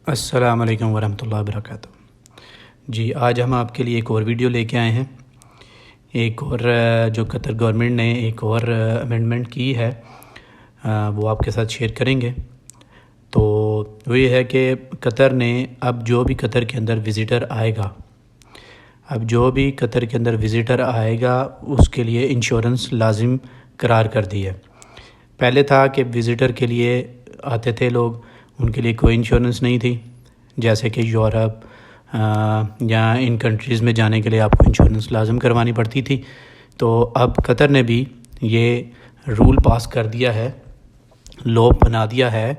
अस्सलाम वालेकुम वरहमतुल्लाहि वबरकातुहू। जी, आज हम आपके लिए एक और वीडियो लेके आए हैं। एक और जो कतर गवर्नमेंट ने एक और अमेंडमेंट की है, वो आपके साथ शेयर करेंगे। तो वो ये है कि कतर ने अब जो भी कतर के अंदर विज़िटर आएगा उसके लिए इंश्योरेंस लाजिम करार कर दी है। पहले था कि विज़िटर के लिए आते थे लोग, उनके लिए कोई इंश्योरेंस नहीं थी, जैसे कि यूरोप या इन कंट्रीज़ में जाने के लिए आपको इंश्योरेंस लाजम करवानी पड़ती थी। तो अब कतर ने भी ये रूल पास कर दिया है, लॉ बना दिया है।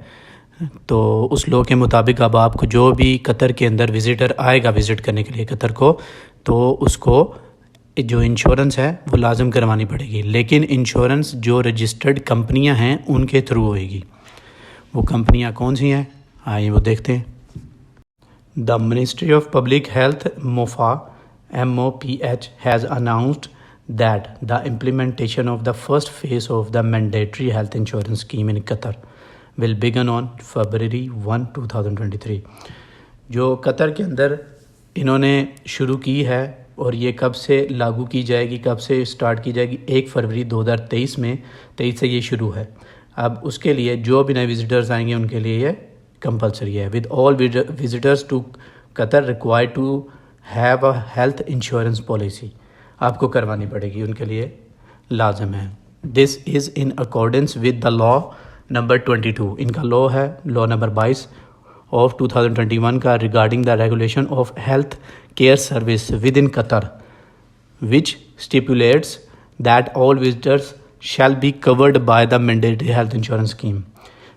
तो उस लॉ के मुताबिक अब आपको जो भी कतर के अंदर विज़िटर आएगा विज़िट करने के लिए कतर को, तो उसको जो इंश्योरेंस है वो लाजम करवानी पड़ेगी। लेकिन इंश्योरेंस जो रजिस्टर्ड कंपनियां हैं उनके थ्रू होएगी। वो कंपनियां कौन सी हैं, आइए वो देखते हैं। The ministry of public health MOPH has announced that the implementation of the first phase of the mandatory health insurance scheme in Qatar will begin on February 1, 2023। जो कतर के अंदर इन्होंने शुरू की है और ये कब से लागू की जाएगी, कब से स्टार्ट की जाएगी, 1 फरवरी 2023 में 23 से ये शुरू है। अब उसके लिए जो भी नए विज़िटर्स आएंगे उनके लिए ये कंपलसरी है। With all visitors to Qatar required to have a health insurance policy, आपको करवानी पड़ेगी, उनके लिए लाजम है। This is in accordance with the law number 22, इनका लॉ है लॉ नंबर 22 ऑफ 2021 का regarding the regulation of health care service within Qatar, which stipulates that all visitors shall be covered by the mandatory health insurance scheme.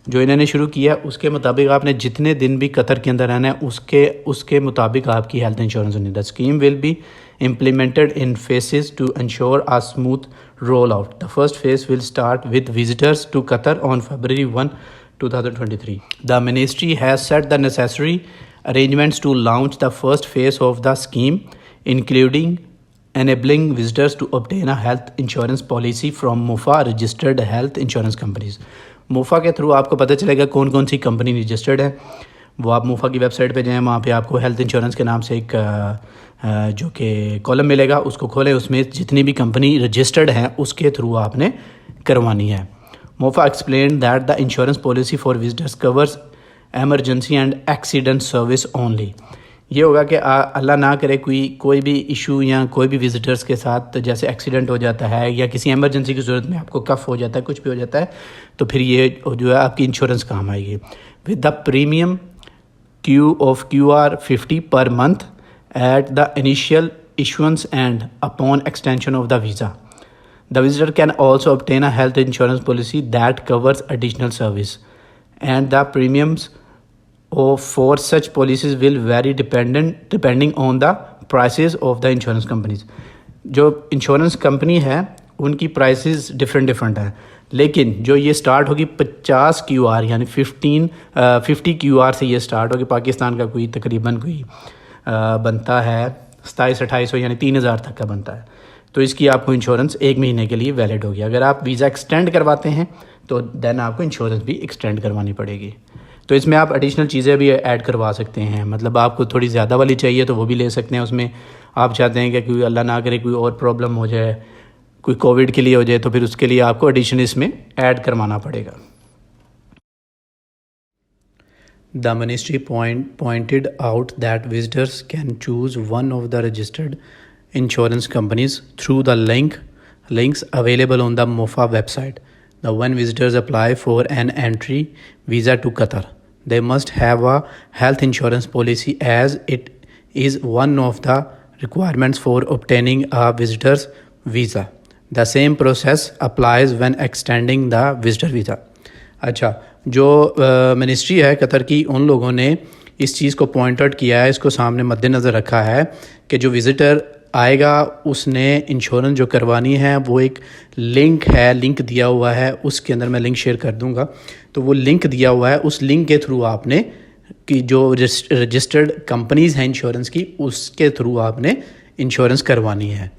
जो इन्होंने शुरू किया उसके मुताबिक आपने जितने दिन भी कतर के अंदर रहना है उसके मुताबिक आपकी हेल्थ इंश्योरेंस होनी। The scheme will be implemented in phases to ensure a smooth rollout. The first phase will start with visitors to Qatar on February 1, 2023. The ministry has set the necessary arrangements to launch the first phase of the scheme, including enabling visitors to obtain a health insurance policy from MOFA registered health insurance companies. MOFA के through आपको पता चलेगा कौन कौन सी company registered है। वो आप MOFA की वेबसाइट पे जाएँ, वहाँ पे आपको हेल्थ इंश्योरेंस के नाम से एक जो कि कॉलम मिलेगा, उसको खोलें, उसमें जितनी भी कंपनी रजिस्टर्ड हैं उसके थ्रू आपने करवानी है। MOFA explain that the insurance policy for visitors covers emergency and accident service only. ये होगा कि अल्लाह ना करे कोई भी इशू या कोई भी विजिटर्स के साथ जैसे एक्सीडेंट हो जाता है या किसी एमरजेंसी की ज़रूरत में आपको कफ हो जाता है, कुछ भी हो जाता है, तो फिर ये जो है आपकी इंश्योरेंस काम आएगी। With the premium QR50 per month at the initial issuance and upon extension of the visa. The visitor can also obtain a health insurance policy that covers additional service, and the premiums for such policies will vary depending on the prices of the insurance companies. जो insurance company है उनकी prices different हैं, लेकिन जो ये start होगी 50 QR यानी 50 QR से ये स्टार्ट होगी। पाकिस्तान का कोई तकरीबन बनता है 2700-2800 यानी 3000 तक का बनता है। तो इसकी आपको इंश्योरेंस 1 महीने के लिए वैलिड होगी। अगर आप वीज़ा एक्सटेंड करवाते हैं तो देन आपको इंश्योरेंस भी एक्सटेंड करवानी पड़ेगी। तो इसमें आप एडिशनल चीज़ें भी ऐड करवा सकते हैं, मतलब आपको थोड़ी ज़्यादा वाली चाहिए तो वो भी ले सकते हैं। उसमें आप चाहते हैं कि कोई अल्लाह ना करे कोई और प्रॉब्लम हो जाए, कोई कोविड के लिए हो जाए, तो फिर उसके लिए आपको एडिशन इसमें ऐड करवाना पड़ेगा। The ministry pointed out that visitors can choose one of the registered insurance companies through the links available on the MOFA website. When visitors apply for an entry visa to Qatar, they must have a health insurance policy, as it is one of the requirements for obtaining a visitor's visa. The same process applies when extending the visitor visa. अच्छा, जो ministry है Qatar की, उन लोगों ने इस चीज़ को point out किया है, इसको सामने मद्देनज़र रखा है कि जो विज़िटर आएगा उसने इंश्योरेंस जो करवानी है वो एक लिंक दिया हुआ है, उसके अंदर मैं लिंक शेयर कर दूंगा। तो वो लिंक दिया हुआ है, उस लिंक के थ्रू आपने कि जो रजिस्टर्ड कंपनीज़ हैं इंश्योरेंस की, उसके थ्रू आपने इंश्योरेंस करवानी है।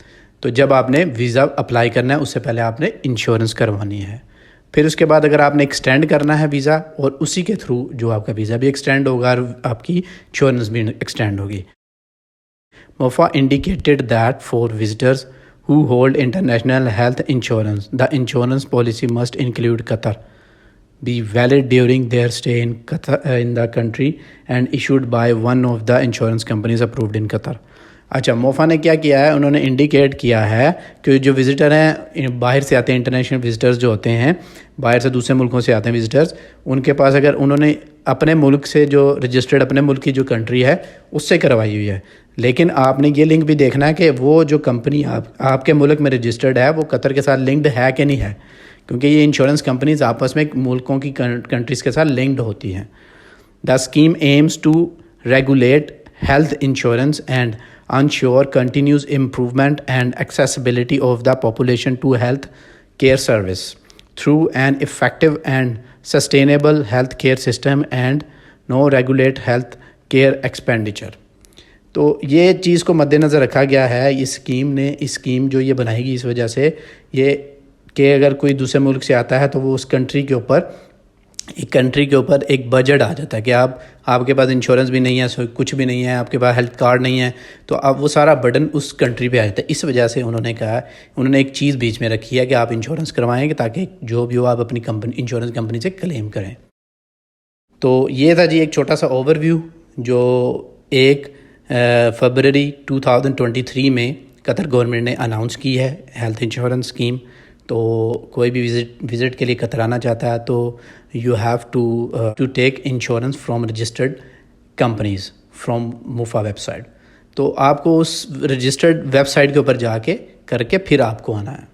तो जब आपने वीज़ा अप्लाई करना है उससे पहले आपने इंश्योरेंस करवानी है। फिर उसके बाद अगर आपने एक्सटेंड करना है वीज़ा, और उसी के थ्रू जो आपका वीज़ा भी एक्सटेंड होगा और आपकी इंश्योरेंस भी एक्सटेंड होगी। MOFA indicated that for visitors who hold international health insurance, the insurance policy must include Qatar, be valid during their stay in Qatar, in the country, and issued by one of the insurance companies approved in Qatar. अच्छा, MOFA ने क्या किया है, उन्होंने indicate किया है कि जो विज़िटर हैं बाहर से आते हैं, इंटरनेशनल विज़िटर्स जो होते हैं, बाहर से दूसरे मुल्कों से आते हैं विज़िटर्स, उनके पास अगर उन्होंने अपने मुल्क से जो रजिस्टर्ड अपने मुल्क की जो कंट्री है उससे करवाई हुई है, लेकिन आपने ये लिंक भी देखना है कि वो जो कंपनी आपके मुल्क में रजिस्टर्ड है वो कतर के साथ लिंक्ड है कि नहीं है, क्योंकि ये इंश्योरेंस कंपनीज आपस में मुल्कों की कंट्रीज़ के साथ लिंक्ड होती हैं। The scheme aims to regulate health insurance and ensure continuous improvement and accessibility of the population to health care service through an effective and sustainable health care system and no regulate health care expenditure। तो ये चीज़ को मद्देनज़र रखा गया है इस scheme जो ये बनाएगी इस वजह से ये कि अगर कोई दूसरे मुल्क से आता है तो वो उस कंट्री के ऊपर एक बजट आ जाता है कि आपके पास इंश्योरेंस भी नहीं है, कुछ भी नहीं है, आपके पास हेल्थ कार्ड नहीं है, तो अब वो सारा बर्डन उस कंट्री पे आ जाता है। इस वजह से उन्होंने एक चीज़ बीच में रखी है कि आप इंश्योरेंस करवाएं ताकि जो भी हो आप अपनी इंश्योरेंस कंपनी से क्लेम करें। तो ये था जी एक छोटा सा ओवरव्यू जो 1 फरवरी 2023 में कतर गवर्नमेंट ने अनाउंस की है हेल्थ इंश्योरेंस स्कीम। तो कोई भी विज़िट के लिए कतर आना चाहता है तो you have to take insurance from registered companies from मोफा वेबसाइट। तो आपको उस रजिस्टर्ड वेबसाइट के ऊपर जाके करके फिर आपको आना है।